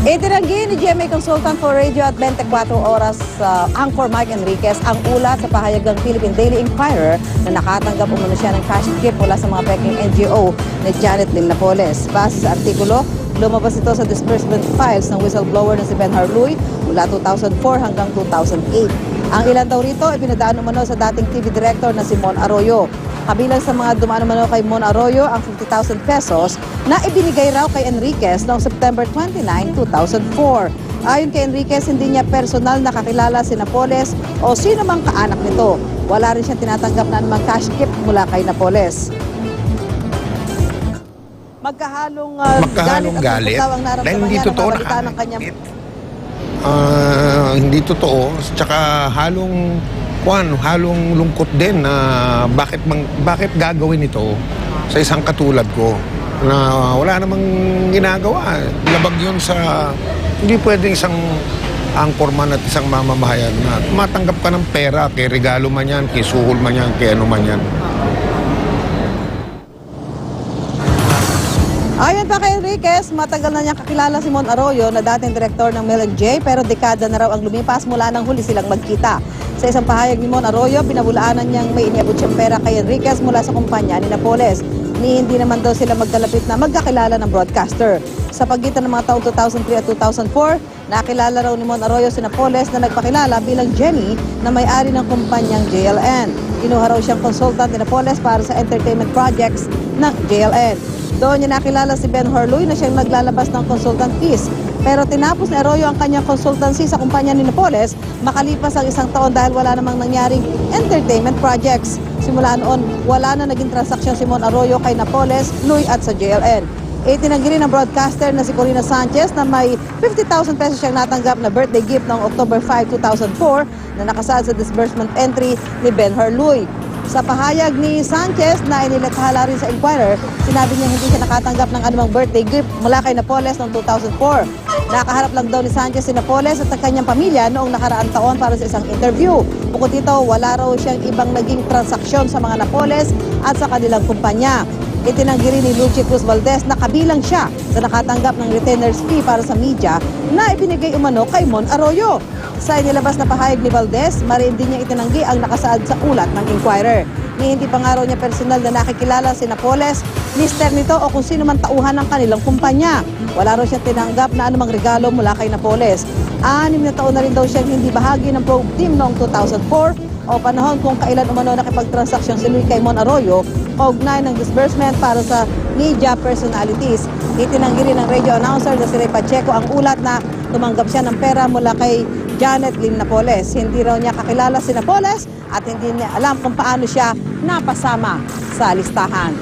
Itinanggi ni GMA Consultant for Radio at 24 Oras Anchor Mike Enriquez ang ulat sa pahayagang Philippine Daily Inquirer na nakatanggap umano siya ng cash gift mula sa mga peking NGO ni Janet Lim Napoles. Base sa artikulo, lumabas ito sa disbursement files ng whistleblower na si Ben Harluy mula 2004 hanggang 2008. Ang ilan daw rito ay pinadaan umano sa dating TV director na si Mon Arroyo. Kabilang sa mga dumaan umano kay Mon Arroyo ang 50,000 pesos na ibinigay raw kay Enriquez noong September 29, 2004. Ayon kay Enriquez, hindi niya personal nakakilala si Napoles o sino mang kaanak nito. Wala rin siyang tinatanggap na anumang cash gift mula kay Napoles. Magkahalong galit at ang naramdaman niya na mabalitaan ng kanyang... Hindi totoo, tsaka halong lungkot din na bakit gagawin ito sa isang katulad ko na wala namang ginagawa. Labag yun sa hindi pwedeng isang anchorman at isang mamamahayan na matanggap ka ng pera, kay regalo man yan, kay suhol man yan, kay ano man yan. Ayon pa kay Enriquez, matagal na niyang kakilala si Mon Arroyo na dating direktor ng Mel&J pero dekada na raw ang lumipas mula nang huli silang magkita. Sa isang pahayag ni Mon Arroyo, pinabulaanan niyang may iniabot siyang pera kay Enriquez mula sa kumpanya ni Napoles. Hindi naman daw sila magkalapit na magkakilala ng broadcaster. Sa pagitan ng mga taong 2003 at 2004, nakilala raw ni Mon Arroyo si Napoles na nagpakilala bilang Jenny na may-ari ng kumpanyang JLN. Kinuha raw siyang consultant ni Napoles para sa entertainment projects ng JLN. Doon niya nakilala si Ben Harluy na siyang naglalabas ng consultant fees. Pero tinapos ni Arroyo ang kanyang consultancy sa kumpanya ni Napoles makalipas ang isang taon dahil wala namang nangyaring entertainment projects. Simula noon, wala na naging transaksyon si Mon Arroyo kay Napoles, Luy at sa JLN. Itinanggi rin ng broadcaster na si Corina Sanchez na may 50,000 pesos siyang natanggap na birthday gift noong October 5, 2004 na nakasaad sa disbursement entry ni Ben Harluy. Sa pahayag ni Sanchez na inilathala rin sa Inquirer, sinabi niya hindi siya nakatanggap ng anumang birthday gift mula kay Napoles noong 2004. Nakaharap lang daw ni Sanchez si Napoles at ang kanyang pamilya noong nakaraang taon para sa isang interview. Bukod dito, wala raw siyang ibang naging transaksyon sa mga Napoles at sa kanilang kumpanya. Itinanggi rin ni Lucy Cruz Valdez na kabilang siya sa nakatanggap ng retainer's fee para sa media na ibinigay umano kay Mon Arroyo. Sa inilabas na pahayag ni Valdez, marin din niya itinanggi ang nakasaad sa ulat ng Inquirer. Hindi pa nga raw niya personal na nakikilala si Napoles, mister nito o kung sino man tauhan ng kanilang kumpanya. Wala raw siyang tinanggap na anumang regalo mula kay Napoles. 6 na taon na rin daw siyang hindi bahagi ng probe team noong 2004 o panahon kung kailan umano nakipagtransaksyon si Luy kay Mon Arroyo kaugnay ng disbursement para sa media personalities. Itinanggi rin ng radio announcer na si Ray Pacheco ang ulat na tumanggap siya ng pera mula kay Janet Lim Napoles. Hindi raw niya kakilala si Napoles at hindi niya alam kung paano siya napasama sa listahan.